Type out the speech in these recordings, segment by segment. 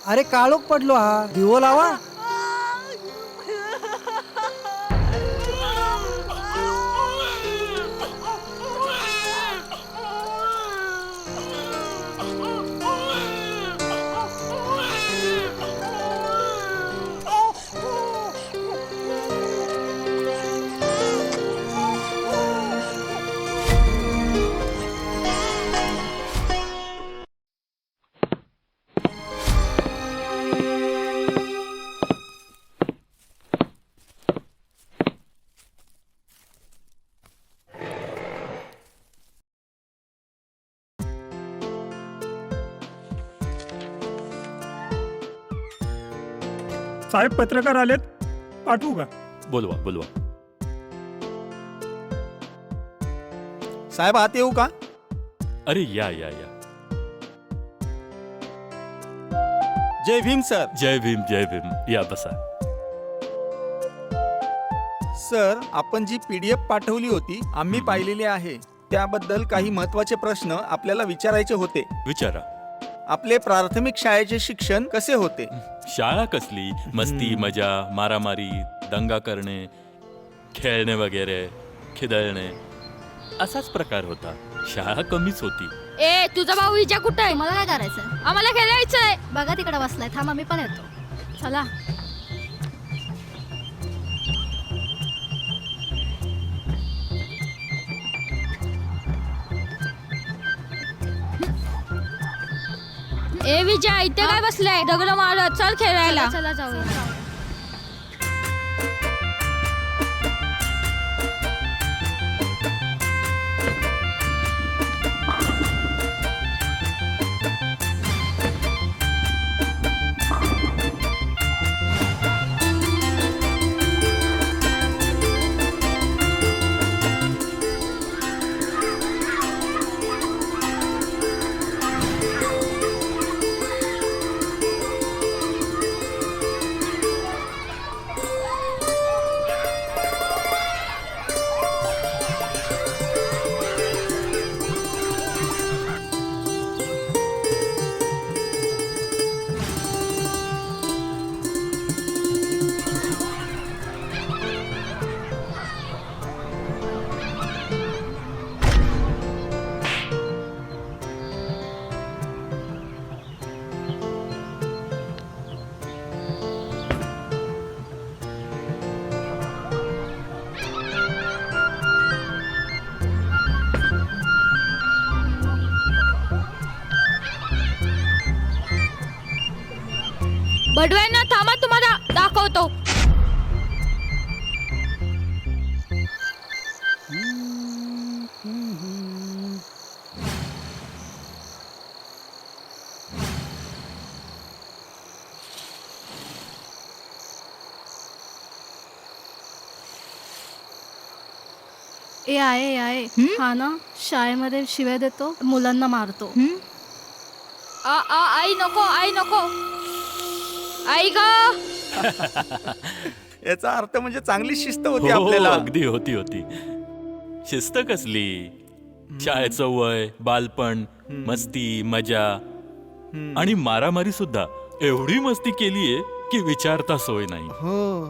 अरे काळोख पडलो हा, दिवो लावा. साहेब पत्रकार आलेत, पाठवू का? बोलवा बोलवा. साहेब आत येऊ का? अरे या या या. जय भीम सर. जय भीम जय भीम. या बसा. सर, आपण जी PDF पाठवली होती आम्ही पाहिलेली आहे. त्याबद्दल काही महत्त्वाचे प्रश्न आपल्याला विचारायचे होते. विचारा. आपले प्राथमिक शाळेचे शिक्षण कसे होते? शाळा कसली? मस्ती मजा मारामारी दंगा करणे खेळणे वगैरे खिदळणे असाच प्रकार होता. शाळा कमीच होती. ए तुझा भाऊ विजा कुठे आहे? मला काय करायचं? आम्हाला खेळायचंय. बघा तिकडे बसलाय, थांबा मी पण येतो. चला. ए विजय इथे काय बसलाय? दगड मारत चल खेळायला. चला जाऊया. बडव्यांना थांबा, तुम्हाला दाखवतो. ए आहे हा ना शाळेमध्ये शिव्या देतो, मुलांना मारतो. आई नको, आई नको. आई ग. याचा अर्थ म्हणजे चांगली शिस्त होती हो, आपल्याला. अगदी होती होती. शिस्त कसली? शाळेचं वय बालपण मस्ती मजा आणि मारामारी सुद्धा. एवढी मस्ती केलीये की विचारता सोय नाही. हो.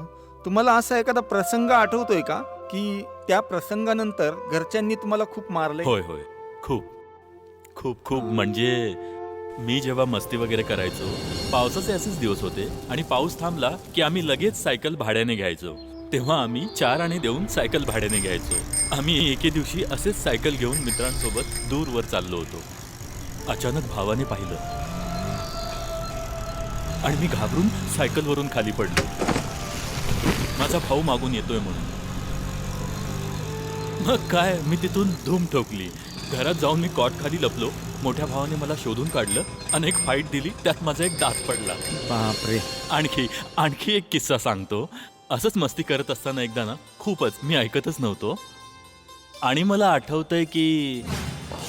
तुम्हाला असा एखादा प्रसंग आठवतोय का की त्या प्रसंगानंतर घरच्यांनी तुम्हाला खूप मारले? होय होय खूप खूप खूप. म्हणजे मी जेव्हा मस्ती वगैरे करायचो, पावसाचे असेच दिवस होते आणि पाऊस थांबला की आम्ही लगेच सायकल भाड्याने घ्यायचो. तेव्हा आम्ही 4 आणे देऊन सायकल भाड्याने घ्यायचो. आम्ही एके दिवशी असेच सायकल घेऊन मित्रांसोबत दूरवर चाललो होतो. अचानक भावाने पाहिलं आणि मी घाबरून सायकलवरून खाली पडलो. माझा भाऊ मागून येतोय म्हणून. मग काय, मी तिथून धूम ठोकली. घरात जाऊन मी कॉट खाली लपलो. मोठ्या भावाने मला शोधून काढलं. अनेक फाईट दिली, त्यात माझा एक दात पडला. बापरे. आणखी एक किस्सा सांगतो. असंच मस्ती करत असताना एकदा ना, खूपच मी ऐकतच नव्हतो आणि मला आठवतंय की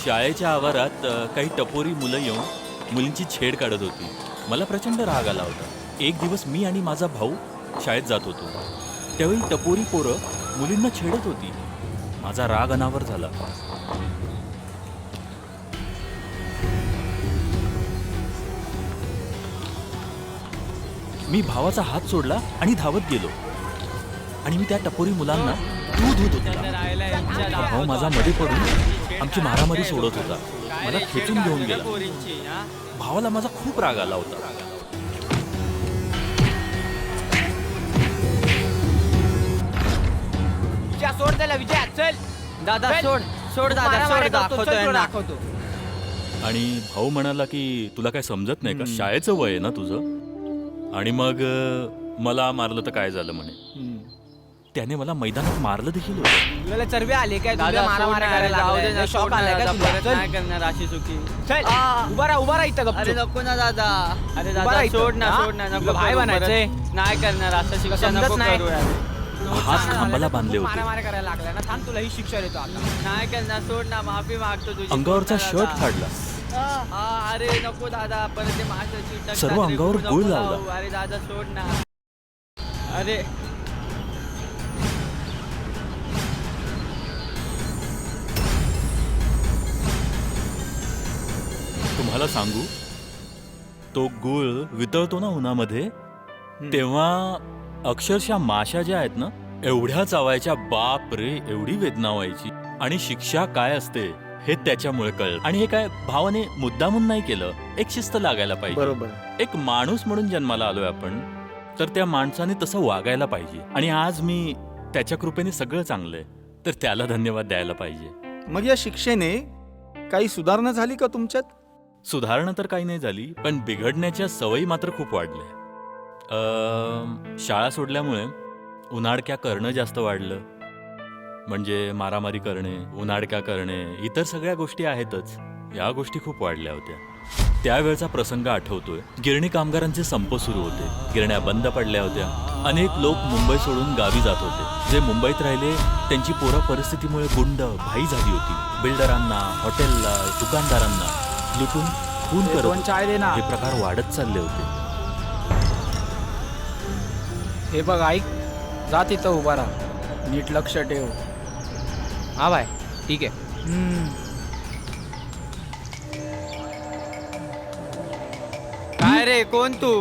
शाळेच्या आवारात काही टपोरी मुलं येऊन मुलींची छेड काढत होती. मला प्रचंड राग आला होता. एक दिवस मी आणि माझा भाऊ शाळेत जात होतो. त्यावेळी टपोरी पोरं मुलींना छेडत होती. माझा राग अनावर झाला. मी भावाचा हात सोडला आणि धावत गेलो आणि मी त्या टपोरी मुलांना दूध होत होता. भाऊ माझा मध्ये पडून आमची मारामारी सोडत होता. मला खेचून घेऊन गेला. भावाला माझा खूप राग आला होता. सोड त्याला विजय चल दादा सोड सोड दादा सोड दाखवतो. आणि भाऊ म्हणाला की तुला काय समजत नाही का, शाळेचं वय आहे ना तुझं. आणि मग मला मारलं तर काय झालं म्हणे. त्याने मला मैदानात मारलं देखील होतं. तुला चरबे आले काय तुला मारामारी करायला लागलाय? शॉक आलाय का तुला? नाही करणार अशी चुकी. चल उभा राहा इथं अरे गपचूप. नको ना दादा. अरे बरं दादा इथं. सोड ना हा? सोड ना तुला नको भाई करू बनायचंय? परत. नाही करणार असं शिक्षा समजत नको नाही. करू यार. हात खांबाला बांधले होते. मारामारी करायला लागलाय ना, थांब तुला ही शिक्षा देतो आता. नाही करणार सोड ना माफी मागतो तुझी. अंगावरचा सोड ना शर्ट दादा. फाडला. अरे नको दादा परत ते माझ्याशी टकरात सर्व रे, अंगावर नको गुळ जाऊ. लावला. अरे दादा सोड ना. अरे तुम्हाला सांगू, तो गुळ वितळतो ना उन्हामध्ये, तेव्हा अक्षरशः माशा ज्या आहेत ना एवढ्या चावायच्या. बाप रे, एवढी वेदना व्हायची. आणि शिक्षा काय असते हे त्याच्यामुळे कळलं. आणि हे काय भावाने मुद्दामून नाही केलं. एक शिस्त लागायला पाहिजे. बरोबर. एक माणूस म्हणून जन्माला आलोय आपण, तर त्या माणसाने तसं वागायला पाहिजे. आणि आज मी त्याच्या कृपेने सगळं चांगलंय, तर त्याला धन्यवाद द्यायला पाहिजे. मग या शिक्षेने काही सुधारणा झाली का तुमच्यात? सुधारणा तर काही नाही झाली, पण बिघडण्याच्या सवयी मात्र खूप वाढल्या. शाळा सोडल्यामुळे उन्हाडक्या करणं जास्त वाढलं. म्हणजे मारामारी करणे, उन्हाडक्या करणे, इतर सगळ्या गोष्टी आहेतच. या गोष्टी खूप वाढल्या होत्या. त्यावेळचा प्रसंग आठवतोय. गिरणी कामगारांचे संप सुरू होते. गिरण्या बंद पडल्या होत्या. अनेक लोक मुंबई सोडून गावी जात होते. जे मुंबईत राहिले त्यांची पोरं परिस्थितीमुळे गुंड भाई झाली होती. बिल्डरांना, हॉटेलला, दुकानदारांना लुटून खून करत होते. हे प्रकार वाढत चालले होते. हे बघ ऐक, जा तिथं उभा राहा, नीट लक्ष ठेव. हा बाय ठीक आहे. काय रे कोण तू?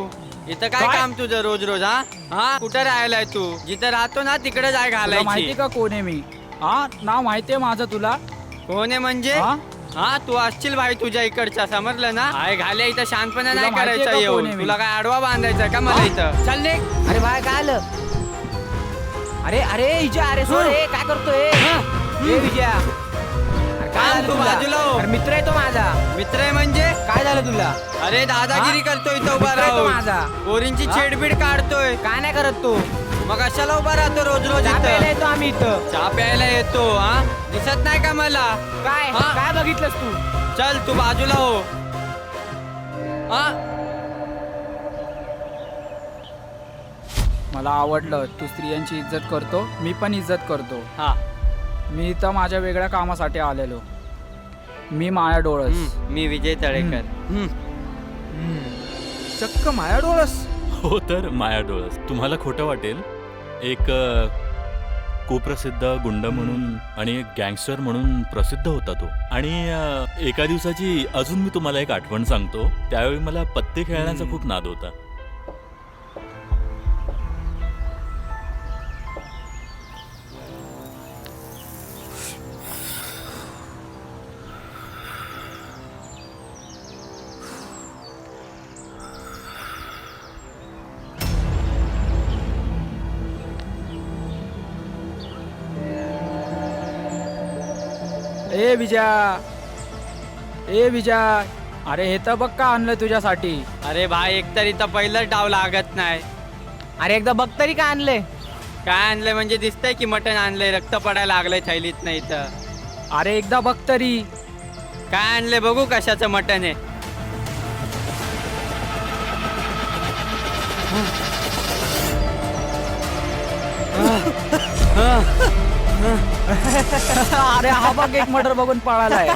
इथं काय काय? काम तुझं रोज रोज? हा कुठं राहायलाय तू? जिथं राहतो ना तिकडे जाय तुला घालायची. माहिती का कोण आहे मी? हा नाव माहितीये माझं तुला? कोण आहे म्हणजे? हा? हा तू असशील भाई तुझ्या इकडचा, समजलं ना? आय घाल्या इथं शानपणा तुला नाही माहितीये करायचा का येऊन. कोण आहे मी? तुला काय आडवा बांधायचा का मला इथं? चल निघ. अरे बाय काय आलं? अरे अरे विजय, अरे सोड रे, काय करतोय? ए विजया, अरे काय झालं तू तुला? बाजूला हो. अरे मित्र आहे तो माझा. मित्र आहे म्हणजे? काय झालं तुला? अरे दादागिरी हा? करतोय इथं उभा मित्र आहे तो राहून. माझा. पोरींची हा? छेडबीड काढतोय. काय नाही करत तू? मग कशाला उभा राहतो रोज रोज चहा प्यायला इथं? येतो आम्ही इथं. चहा प्यायला येतो. हा दिसत नाही का मला? काय हा? काय बघितलंस तू? चल तू बाजूला हो. हा मला आवडलं, तू स्त्रियांची इज्जत करतो, मी पण इज्जत करतो. हा मी इथं माझ्या वेगळ्या कामासाठी आलेलो. मी माया डोळस. मी विजय तळेकर. चक्क माया डोळस. हो तर माया डोळस. तुम्हाला खोटं वाटेल, एक कुप्रसिद्ध गुंड म्हणून आणि एक गँगस्टर म्हणून प्रसिद्ध होता तो. आणि एका दिवसाची अजून मी तुम्हाला एक आठवण सांगतो. त्यावेळी मला पत्ते खेळण्याचा खूप नाद होता. ए विजया, ए विजया, अरे हे तर बघ का आणलं तुझ्यासाठी. अरे भाई एकतर इथं पहिलंच डाव लागत नाही. अरे एकदा बघ तरी का आणलंय. काय आणलंय म्हणजे? दिसतंय की मटण आणलंय, रक्त पडायला लागलंय थैलीत नाही तर. अरे एकदा बघ तरी. काय आणलंय बघू कशाचं मटण आहे. अरे हा बघ एक मटर बघून पळालाय.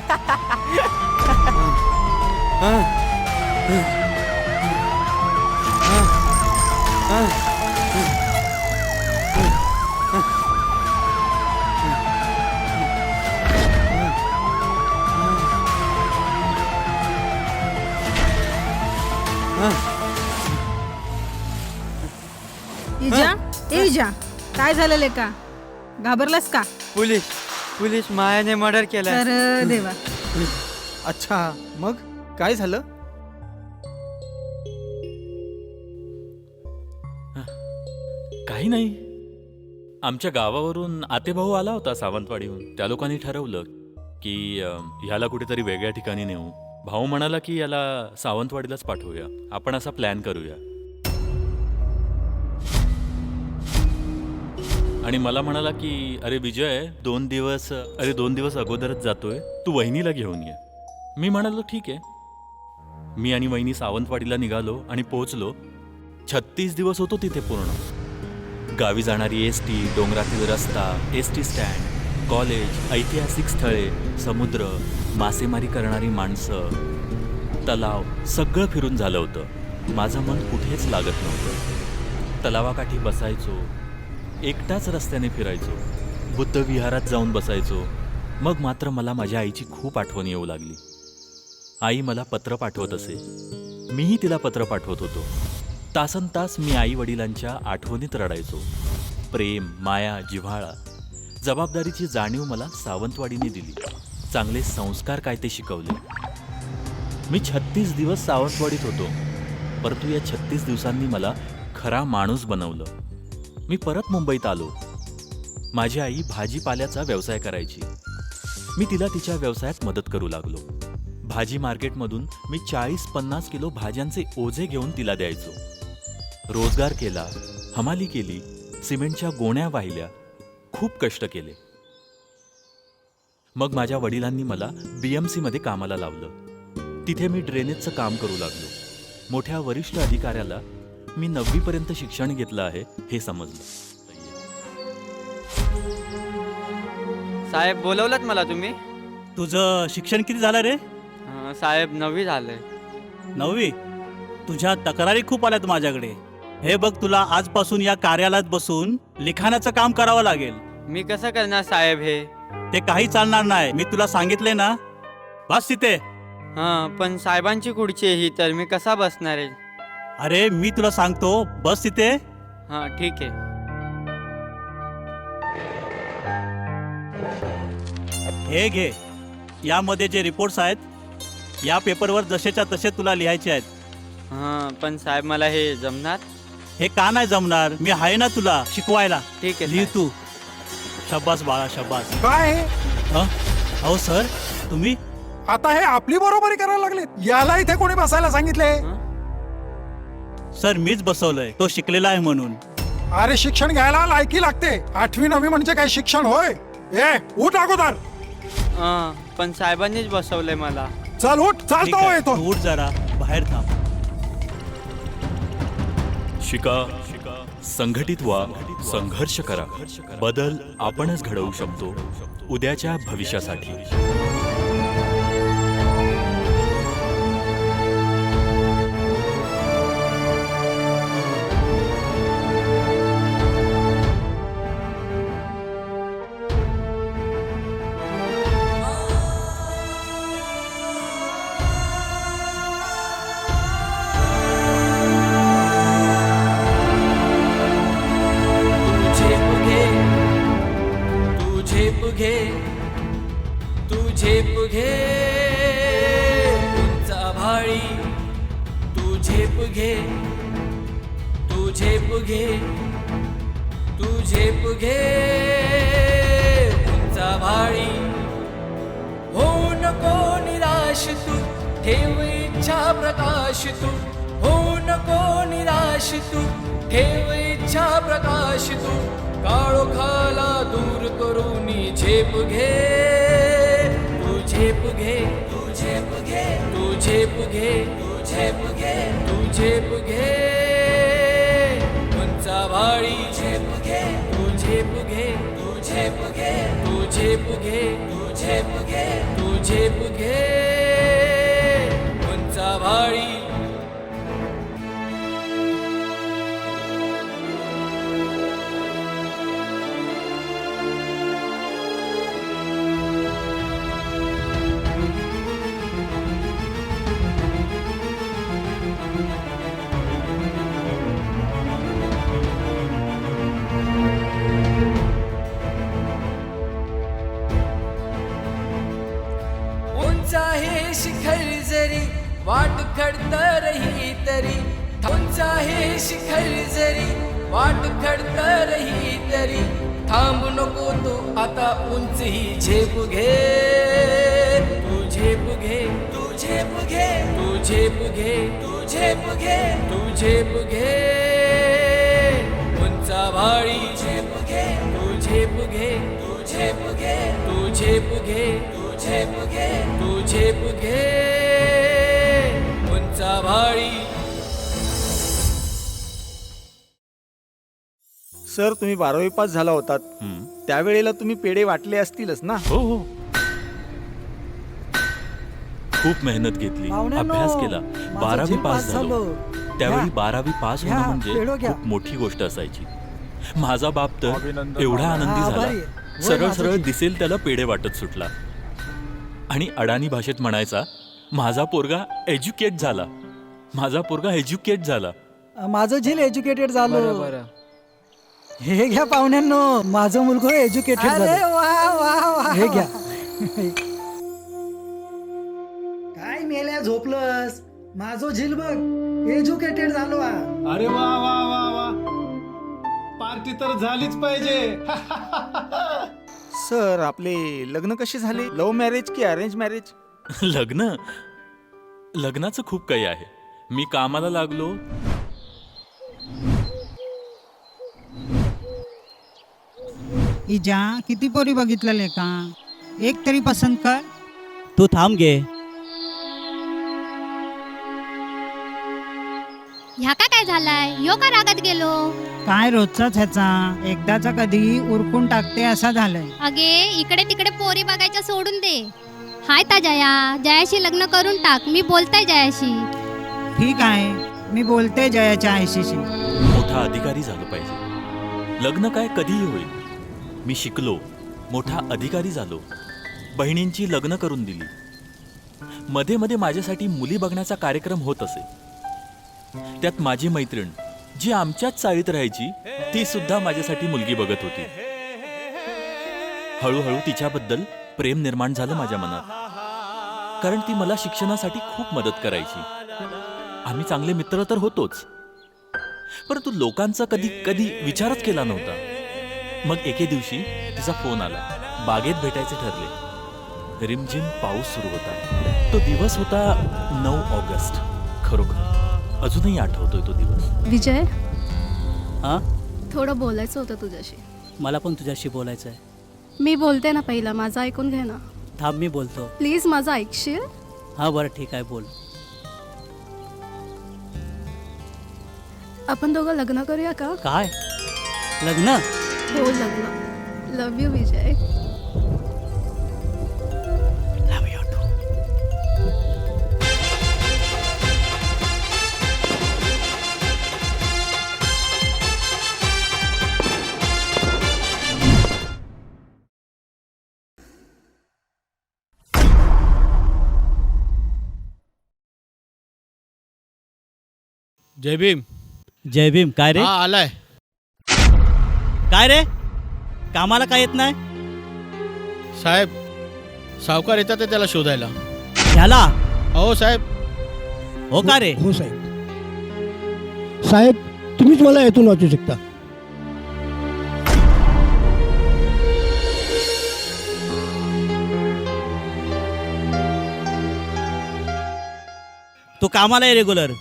विजा, काय झालेलं आहे का? घाबरलास का? पोलीस मायाने मर्डर केलाय. तर देवा, अच्छा, मग काय झालं? काही नाही. आमच्या गावावरून आतेभाऊ आला होता सावंतवाडीहून. त्या लोकांनी ठरवलं की ह्याला कुठेतरी वेगळ्या ठिकाणी नेऊ. भाऊ म्हणाला की याला सावंतवाडीलाच पाठवूया, आपण असा प्लॅन करूया. आणि मला म्हणाला की अरे विजय, 2 दिवस अगोदरच जातोय, तू वहिनीला घेऊन ये. मी म्हणालो ठीक आहे. मी आणि वहिनी सावंतवाडीला निघालो आणि पोहोचलो. 36 दिवस होतो तिथे पूर्ण. गावी जाणारी एसटी, डोंगरातील रस्ता, एसटी स्टँड, कॉलेज, ऐतिहासिक स्थळे, समुद्र, मासेमारी करणारी माणसं, तलाव, सगळं फिरून झालं होतं. माझं मन कुठेच लागत नव्हतं. तलावाकाठी बसायचो, एकटाच रस्त्याने फिरायचो, बुद्ध विहारात जाऊन बसायचो. मग मात्र मला माझ्या आईची खूप आठवण येऊ लागली. आई मला पत्र पाठवत असे, मीही तिला पत्र पाठवत होतो. तासनतास मी आई वडिलांच्या आठवणीत रडायचो. प्रेम, माया, जिव्हाळा, जबाबदारीची जाणीव मला सावंतवाडीने दिली. चांगले संस्कार काय ते शिकवले. मी 36 दिवस सावंतवाडीत होतो, परंतु या 36 दिवसांनी मला खरा माणूस बनवलं. मी परत मुंबईत आलो. माझी आई भाजीपाल्याचा व्यवसाय करायची. मी तिला तिच्या व्यवसायात मदत करू लागलो. भाजी मार्केटमधून मी 40-50 किलो भाज्यांचे ओझे घेऊन तिला द्यायचो. रोजगार केला, हमाली केली, सिमेंटच्या गोण्या वाहिल्या, खूप कष्ट केले. मग माझ्या वडिलांनी मला BMC मध्ये कामाला लावलं. तिथे मी ड्रेनेजचं काम करू लागलो. मोठ्या वरिष्ठ अधिकाऱ्याला मी 9वी पर्यंत शिक्षण घेतलं आहे हे समजलं. साहेब बोलवलात मला तुम्ही? तुझं शिक्षण किती झालं रे? साहेब 9वी झालंय. 9वी? तुझ्या तक्रारी खूप आल्यात माझ्याकडे. हे बघ, तुला आजपासून या कार्यालयात बसून लिखाणाचं काम करावं लागेल. मी कसं करणार साहेब हे? ते काही चालणार नाही, मी तुला सांगितले ना. बस तिथे. पण साहेबांची खुर्ची आहे ही, तर मी कसा बसणार आहे? अरे मी तुला सांगतो, बस तिथे. ठीक आहे. हे घे, यामध्ये जे रिपोर्ट्स आहेत, या पेपरवर जसेच्या तसे तुला लिहायचे आहेत. पण साहेब मला हे जमणार? हे का नाही जमणार? मी आहे ना तुला शिकवायला. ठीक आहे लिह साहेब. तू. शब्बास बाळा, शब्बास. काय हे? अहो सर, तुम्ही आता हे आपली बरोबरी करायला लागले? याला इथे कोणी बसायला सांगितले? सर मीच बसवलंय, तो शिकलेला आहे म्हणून. अरे शिक्षण घ्यायला लायकी लागते. 8वी 9वी म्हणजे काय शिक्षण होय? ए उठ अगोदर. पण साहेबांनीच बसवलंय मला. चल उठ, ठीक चालतो आहे, येतो. तू उठ जरा, बाहेर थांब. शिका, संघटित व्हा, संघर्ष करा. बदल आपणच घडवू शकतो उद्याच्या भविष्यासाठी. तू झेप घे उंच आभाळी, तू झेप घे, तू झेप घे, तू झेप घे उंच आभाळी. होऊ नको निराश तू, ठेव इच्छा प्रकाश तू. होऊ नको निराश तू, ठेव इच्छा प्रकाश तू. काळोखाला दूर करूनी झेप घे, तू झेप घे, तू झेप घे, तू झेप घे, तू झेप घे, तू झेप घे उंच आभाळी. झेप घे, तू झेप घे, तू झेप घे, तू झेप घे, तू झेप घे, तू झेप घे उंच आभाळी. हे शिखर जरी वाट खडतरही तरी उंच आहे शिखर जरी वाट खडतरही तरी थांबू नको तू आता उंच ही झेप घे तू झेप घे तू झेप घे तू झेप घे तू झेप घे तू झेप घे उंचा भाळी झेप घे तू झेप घे तू झेप घे तू झेप घे तू झेप घे तू झेप घे उंचा भाळी. सर तुम्ही 12वी पास झाला होतात हं. त्यावेळेला तुम्ही पेढे वाटले असतीलच ना? हो हो, खूप मेहनत घेतली, अभ्यास केला, 12वी पास झालो. त्यावेळी 12वी पास होणं म्हणजे खूप मोठी गोष्ट असायची. माझा बाप तर एवढा आनंदी झाला, सरळ सरळ दिसेल त्याला पेढे वाटत सुटला आणि अडाणी भाषेत म्हणायचा, माझा पोरगा एज्युकेट झाला, माझा पोरगा एज्युकेट झाला. माझं झील एज्युकेटेड झालं. बरं हे घ्या पाहुण्यांनो, माझं मुलगा एज्युकेटेड झालं. हे घ्या. काय मेल्या झोपलंस? माझं झील बघ एज्युकेटेड झालो. अरे वा वा वा वा, पार्टी तर झालीच पाहिजे. सर आपले लग्न कसे झाले? लव्ह मॅरेज की अरेंज मॅरेज? लग्नाचं खूप काही आहे. मी कामाला लागलो, इजा किती पोरी बघितलेले का? एक तरी पसंत कर. तू थांब घे. ह्या काय झालाय? यो का रागात गेलो? काय रोजचाच ह्याचा, एकदाचा कधी उरकून टाकते असा झालंय. अगे इकडे तिकडे पोरी बघायच्या सोडून दे. हाय ता जयाशी लग्न करून टाक. मी बोलताय जयाशी. ठीक आहे, मी बोलते जयाच्या आयशीशी. मोठा अधिकारी झालो पाहिजे. लग्न काय कधीही होईल. मी शिकलो, मोठा अधिकारी झालो, बहिणींची लग्न करून दिली. मध्ये मध्ये माझ्यासाठी मुली बघण्याचा कार्यक्रम होत असे. त्यात माझी मैत्रीण जी आमच्याच चाळीत राहायची, ती सुद्धा माझ्यासाठी मुलगी बघत होती. हळूहळू तिच्याबद्दल प्रेम निर्माण झालं माझ्या मनात, कारण ती मला शिक्षणासाठी खूप मदत करायची. आम्ही चांगले मित्र तर होतोच, परंतु लोकांचा कधी कधी विचारच केला नव्हता. मग एके दिवशी तिचा फोन आला. बागेत भेटायचे ठरले. रिमझिम पाऊस सुरू होता. तो दिवस होता 9 ऑगस्ट. खरोखर अजूनही आठवतोय तो दिवस. विजय, हा, थोडं बोलायचं होतं तुझ्याशी. मला पण तुझ्याशी बोलायचं आहे. मी बोलते ना, पहिला माझं ऐकून घे ना. थांब, मी बोलतो. प्लीज माझं ऐकशील? हा बरं ठीक आहे, बोल. आपण दोघं लग्न करूया का? काय लग्न? हो लग्न. लव यू विजय. जय भीम. जय भीम. काय रे? हा आलाय. काय रे, कामाला काय येत नाही? साहेब सावकार येतात ते त्याला शोधायला. ह्याला? हो साहेब. हो का रे? हो साहेब. साहेब तुम्हीच मला यातून वाचू शकता. तू कामाला आहे रेग्युलर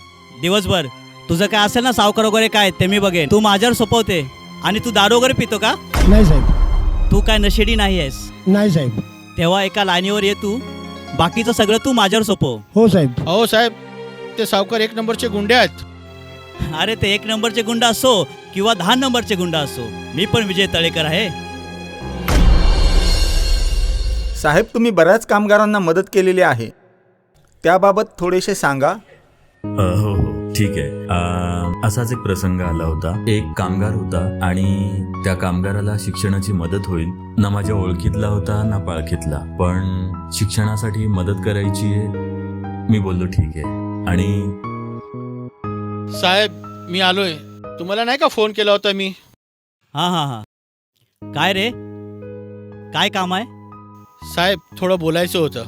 दिवसभर. तुझं काय असेल ना सावकार वगैरे काय ते मी बघेन. तू माझ्यावर सोपवते आणि तू दारू वगैरे पितो का? नाही साहेब. तू काय नशेडी नाही आहेस. नाही साहेब. तेव्हा एका लाईनीवर ये तू. बाकीचं सगळं तू माझ्यावर सोपव. हो साहेब. हो साहेब, ते सावकार 1 नंबरचे गुंडे आहेत. अरे ते 1 नंबरचे गुंड असो किंवा 10 नंबरचे गुंड असो, मी पण विजय तळेकर आहे. साहेब तुम्ही बऱ्याच कामगारांना मदत केलेली आहे, त्याबाबत थोडेसे सांगा. हो हो ठीक आहे. असाच एक प्रसंग आला होता. एक कामगार होता आणि त्या कामगाराला शिक्षणाची मदत होईल ना माझ्या ओळखीतला होता ना पाळखीतला, पण शिक्षणासाठी मदत करायची आहे. मी बोललो ठीक आहे. आणि साहेब मी आलोय. तुम्हाला नाही का फोन केला होता मी? हां हां हां. काय रे, काय काम आहे? साहेब थोडं बोलायचं होतं.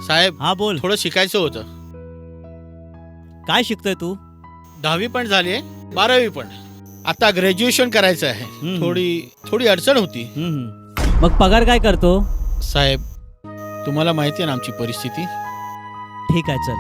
साहेब हा बोल. थोडं शिकायचं होतं. काय शिकतोय तू? 10वी पण झाली आहे, 12वी पण. आता ग्रॅज्युएशन करायचं आहे. थोडी अडचण होती. मग पगार काय करतो? साहेब तुम्हाला माहिती आहे ना आमची परिस्थिती. ठीक आहे चल.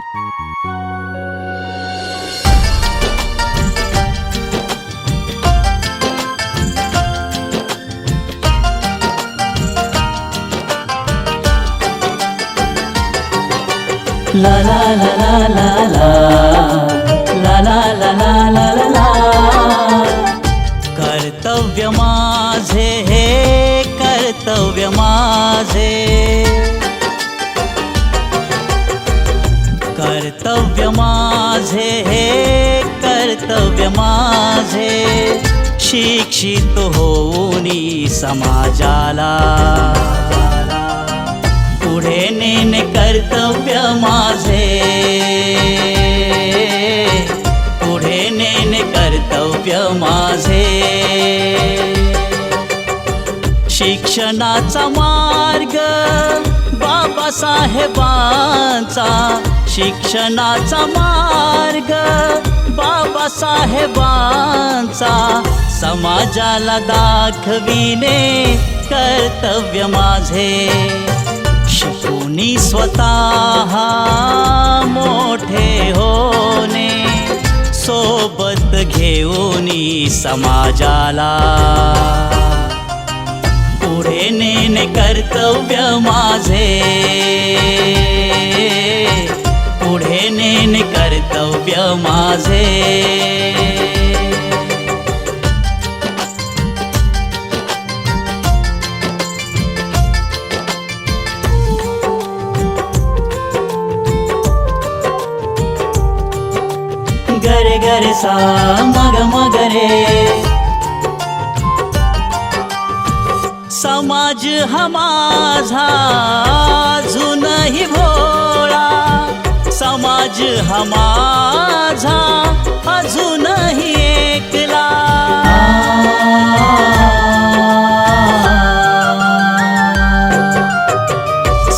ला ला ला ला ला ला ला ला ला ला ला ला. कर्तव्य माझे हे कर्तव्य माझे, कर्तव्य माझे हे कर्तव्य माझे, शिक्षित होऊनी समाजाला पुढे नेणे कर्तव्य माझे, पुढे नेणे कर्तव्य माझे. शिक्षणाचा मार्ग बाबासाहेबांचा, शिक्षणाचा मार्ग बाबासाहेबांचा, समाजाला दाखविणे कर्तव्य माझे. शिकूनी स्वतः मोठे होणे, सोबत घेऊनी समाजाला पुढे नेणे कर्तव्य माझे, पुढे नेणे कर्तव्य माझे. गरे गरे सा मग मग रे. समाज हा माझा अजूनही भोळा, समाज हा माझा अजूनही एकला.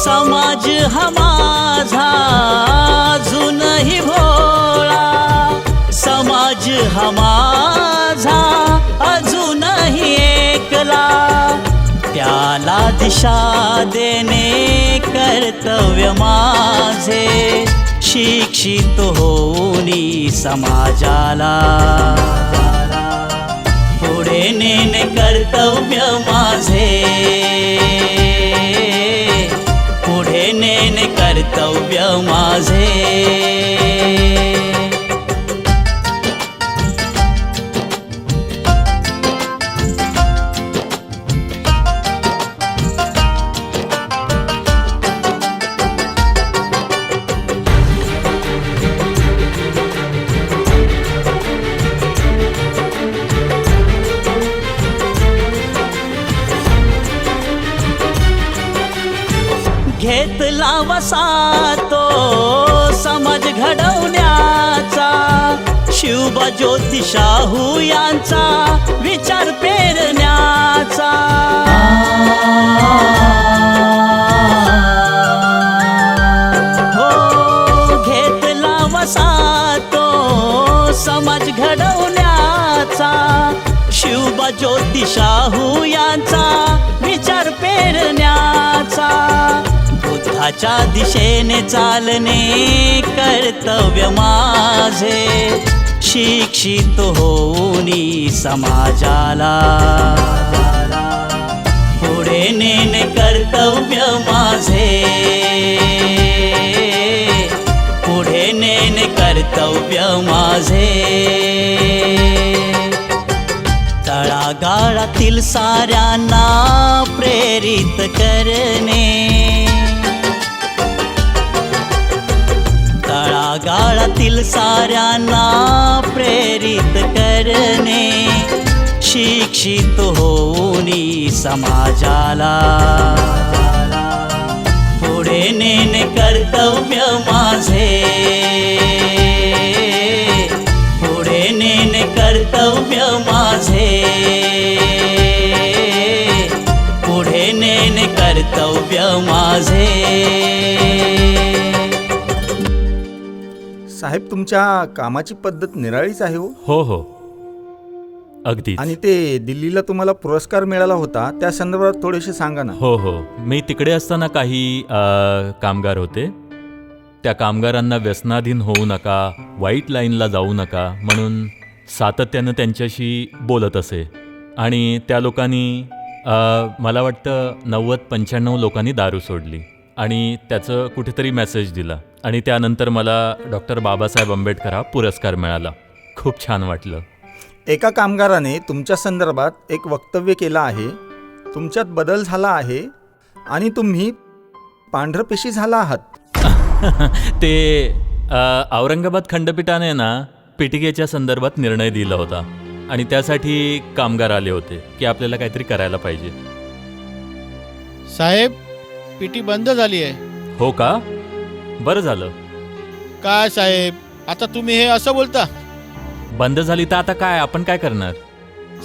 समाज हा माझा अजूनही भोळा, समाज हा माझा अजूनही एकला. त्याला दिशा देणे कर्तव्य माझे, शिक्षित होऊनी समाजाला पुढे नेणे कर्तव्य माझे, पुढे नेणे कर्तव्य माझे. घेतला वसा तो समाज घडवण्याचा, शिवबा ज्योती शाहू यांचा विचार पेरण्याचा. हो घेतला वसा तो समाज घडवण्याचा, शिवबा ज्योती शाहू यांचा विचार पेरण्याचा. बुद्धाच्या दिशेने चालणे कर्तव्य माझे, शिक्षित होऊनी समाजाला पुढे नेणे कर्तव्य माझे, पुढे नेणे कर्तव्य माझे. तळागाळातील साऱ्यांना प्रेरित करणे, तळागाळातील साऱ्यांना प्रेरित करणे, शिक्षित होऊनी समाजाला पुढे नेणे कर्तव्य माझे, पुढे नेणे कर्तव्य माझे, पुढे नेणे कर्तव्य माझे. साहेब, तुमच्या कामाची पद्धत निराळीच आहे हो. हो हो, अगदी. आणि ते दिल्लीला तुम्हाला पुरस्कार मिळाला होता, त्या संदर्भात थोडेसे सांगा ना. हो हो, मी तिकडे असताना काही कामगार होते. त्या कामगारांना व्यसनाधीन होऊ नका, वाईट लाईनला जाऊ नका म्हणून सातत्यानं त्यांच्याशी बोलत असे. आणि त्या लोकांनी मला वाटतं 90-95 लोकांनी दारू सोडली आणि त्याचं कुठेतरी मेसेज दिला. आणि त्यानंतर मला डॉक्टर बाबासाहेब आंबेडकर हा पुरस्कार मिळाला. खूप छान वाटलं. एका कामगाराने तुमच्या संदर्भात एक वक्तव्य केलं आहे. तुमच्यात बदल झाला आहे आणि तुम्ही पांढरपेशी झाला आहात. ते औरंगाबाद खंडपीठाने ना पीटीकेच्या संदर्भात निर्णय दिला होता आणि त्यासाठी कामगार आले होते की आपल्याला काहीतरी करायला पाहिजे. साहेब, पीटी बंद झाली आहे. हो का? बरं झालं. काय साहेब, आता तुम्ही हे असं बोलता? बंद झाली तर आता काय, आपण काय करणार?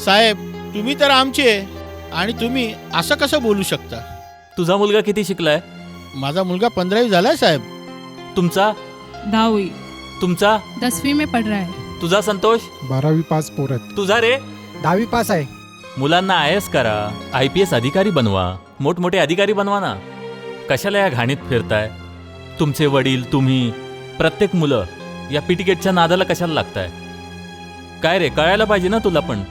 साहेब, तुम्ही तर आमचे आणि तुम्ही असं कसं बोलू शकता? तुझा मुलगा किती शिकलाय? माझा मुलगा 15वी झालाय साहेब. तुमचा? 10वी. तुमचा? 10वीं में पढ़ रहा है. तुझा संतोष? 12वी पास पोर आहेत. तुझा रे? 10वी पास आहे. मुलांना IAS करा, IPS अधिकारी बनवा, मोठमोठे अधिकारी बनवा ना. कशाला या घाणीत फिरताय? तुमचे वडील, तुम्ही, प्रत्येक मुलं या पीटीकेटच्या नादाला कशाला लागताय? काय रे, कळायला पाहिजे ना तुला पण.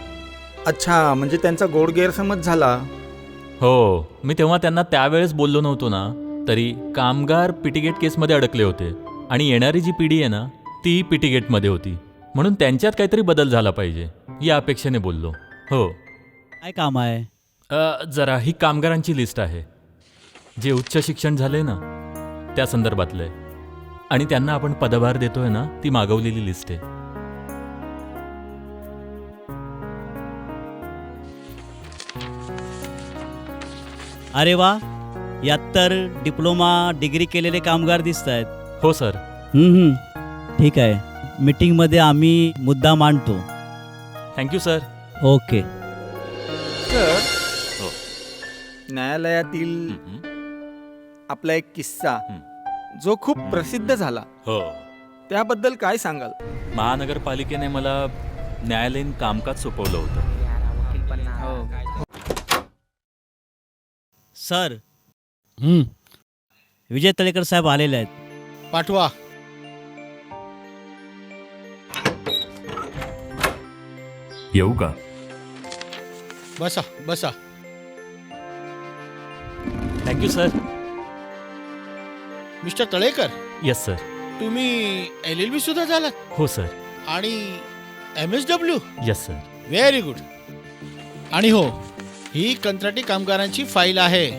अच्छा, म्हणजे त्यांचा गोड गैरसमज झाला. हो, मी तेव्हा त्यांना त्यावेळेस बोललो नव्हतो ना, तरी कामगार पीटीगेट केसमध्ये अडकले होते आणि येणारी जी पिढी आहे ना ती पीटीगेटमध्ये होती, म्हणून त्यांच्यात काहीतरी बदल झाला पाहिजे या अपेक्षेने बोललो. हो. काय काम आहे? जरा ही कामगारांची लिस्ट आहे जे उच्च शिक्षण झाले ना त्या संदर्भातलं आहे आणि त्यांना आपण पदभार देतोय ना, ती मागवलेली लिस्ट आहे. अरे वा, यात तर डिप्लोमा डिग्री केलेले कामगार दिसत आहेत. हो सर. ठीक आहे, मीटिंगमध्ये आम्ही मुद्दा मांडतो. Thank you sir. ओके. तर हो. न्यायालयातील आपला एक किस्सा जो खूप प्रसिद्ध झाला, हो, त्याबद्दल काय सांगाल? महानगरपालिकेने मला न्यायालयीन कामकाज सोपवलं होतं. सर, विजय तळेकर साहेब आलेले आहेत. पाठवा. येऊ का? बसा बसा. Thank you sir. Mister Talekar, yes sir. तुम्ही LLB सुद्धा झालात हो सर. आणि MSW? Yes sir. Very good. आणि हो, ही कंत्राटी कामगारांची फाईल आहे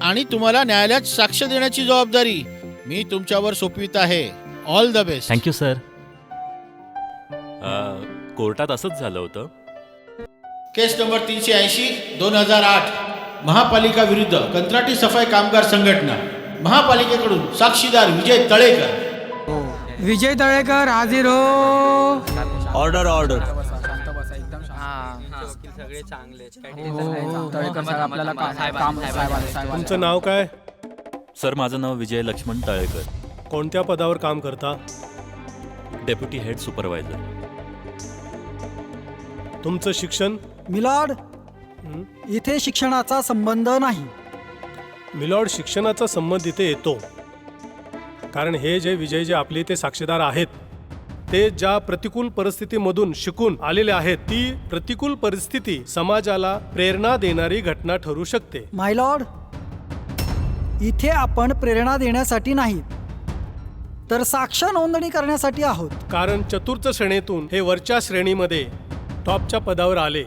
आणि तुम्हाला न्यायालयात साक्ष देण्याची जबाबदारी मी तुमच्यावर सोपवित आहे. All the best. Thank you sir. कोर्टात असंच झालं होतं. केस नंबर 380/2008 महापालिका विरुद्ध कंत्राटी सफाई कामगार संघटना. महापालिकेकडून साक्षीदार विजय तळेकर. विजय तळेकर हाजीर हो. Order order. सगळे चांगले. तुमचं नाव काय? सर, माझं नाव विजय लक्ष्मण तळेकर. कोणत्या पदावर काम करता? Deputy head supervisor. तुमचं शिक्षण? मिलॉर्ड, इथे शिक्षणाचा संबंध नाही. मिलॉर्ड, शिक्षणाचा संबंध इथे येतो, कारण हे जे विजय जे आपले इथे साक्षीदार आहेत ते ज्या प्रतिकूल परिस्थितीमधून शिकून आलेले आहेत, ती प्रतिकूल परिस्थिती समाजाला प्रेरणा देणारी घटना ठरू शकते. माय लॉर्ड, इथे आपण प्रेरणा देण्यासाठी नाही तर साक्ष नोंदणी करण्यासाठी आहोत. कारण चतुर्थ श्रेणीतून हे वरच्या श्रेणीमध्ये टॉपच्या पदावर आले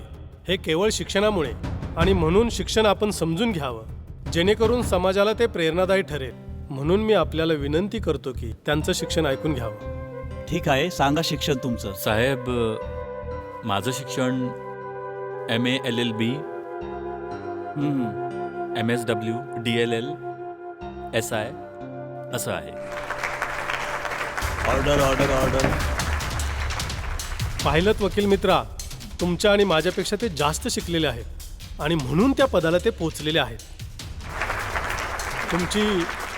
हे केवळ शिक्षणामुळे, आणि म्हणून शिक्षण आपण समजून घ्यावं जेणेकरून समाजाला ते प्रेरणादायी ठरेल. म्हणून मी आपल्याला विनंती करतो की त्यांचं शिक्षण ऐकून घ्यावं. ठीक आहे, सांगा शिक्षण तुमचं. साहेब, माझं शिक्षण MA LLB, MSW DLL SI असं आहे. Order order order. पाहिलंत वकील मित्रा, तुमच्या आणि माझ्यापेक्षा ते जास्त शिकलेले आहेत आणि म्हणून त्या पदाला ते पोचलेले आहेत. तुमची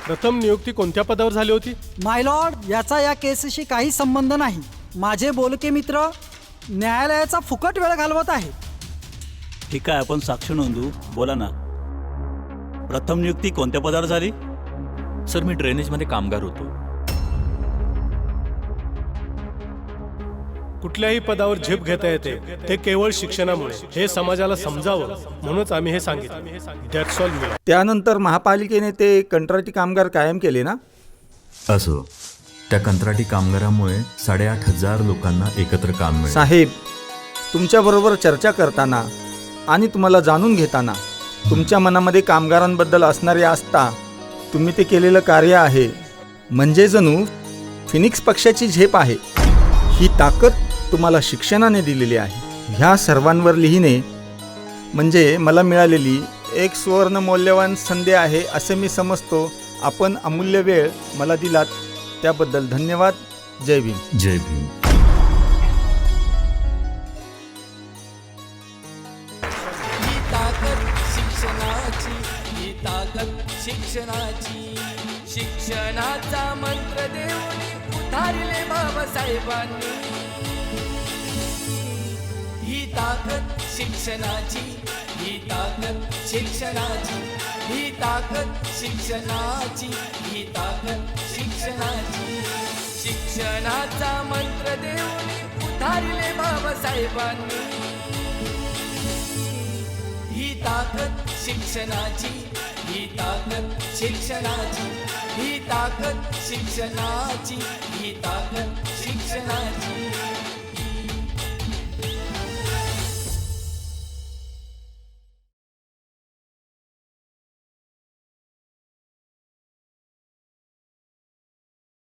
प्रथम नियुक्ती कोणत्या पदावर झाली होती? माय लॉर्ड, याचा या केसशी काही संबंध नाही. माझे बोलके मित्र न्यायालयाचा फुकट वेळ घालवत आहे. ठीक आहे, आपण साक्ष नोंदू. बोला ना, प्रथम नियुक्ती कोणत्या पदावर झाली? सर, मी ड्रेनेजमध्ये कामगार होतो. कुठल्याही पदावर झेप घेता येते ते केवळ शिक्षणामुळे. हे समाजाला समजावं म्हणूनच आम्ही हे सांगितलं. That's all. त्यानंतर महापालिकेने ते कंत्राटी कामगार कायम केले ना? असो, त्या कंत्राटी कामगारामुळे 8,500 लोकांना एकत्र काम मिळालं. साहेब, तुमच्याबरोबर चर्चा करताना आणि तुम्हाला जाणून घेताना तुमच्या मनामध्ये कामगारांबद्दल असणारी आस्था, तुम्ही ते केलेलं कार्य आहे, म्हणजे जणू फिनिक्स पक्षाची झेप आहे. ही ताकद तुम्हाला शिक्षणाने दिलेली आहे. ह्या सर्वांवर लिहिणे म्हणजे मला मिळालेली एक सुवर्ण मौल्यवान संधी आहे असे मी समजतो. आपण अमूल्य वेळ मला दिलात त्याबद्दल धन्यवाद. जय भीम. जय भीम. ही ताकद शिक्षणाची, ही ताकद शिक्षणाची. शिक्षणाचा मंत्र देऊन उधारले बाबासाहेबांनी. ही ताकद शिक्षणाची, ही ताकद शिक्षणाची, ही ताकद शिक्षणाची, ही ताकद शिक्षणाची. शिक्षणाचा मंत्र देऊन उधारले बाबासाहेबांनी. ही ताकद शिक्षणाची, ही ताकद शिक्षणाची, ही ताकद शिक्षणाची, ही ताकद शिक्षणाची.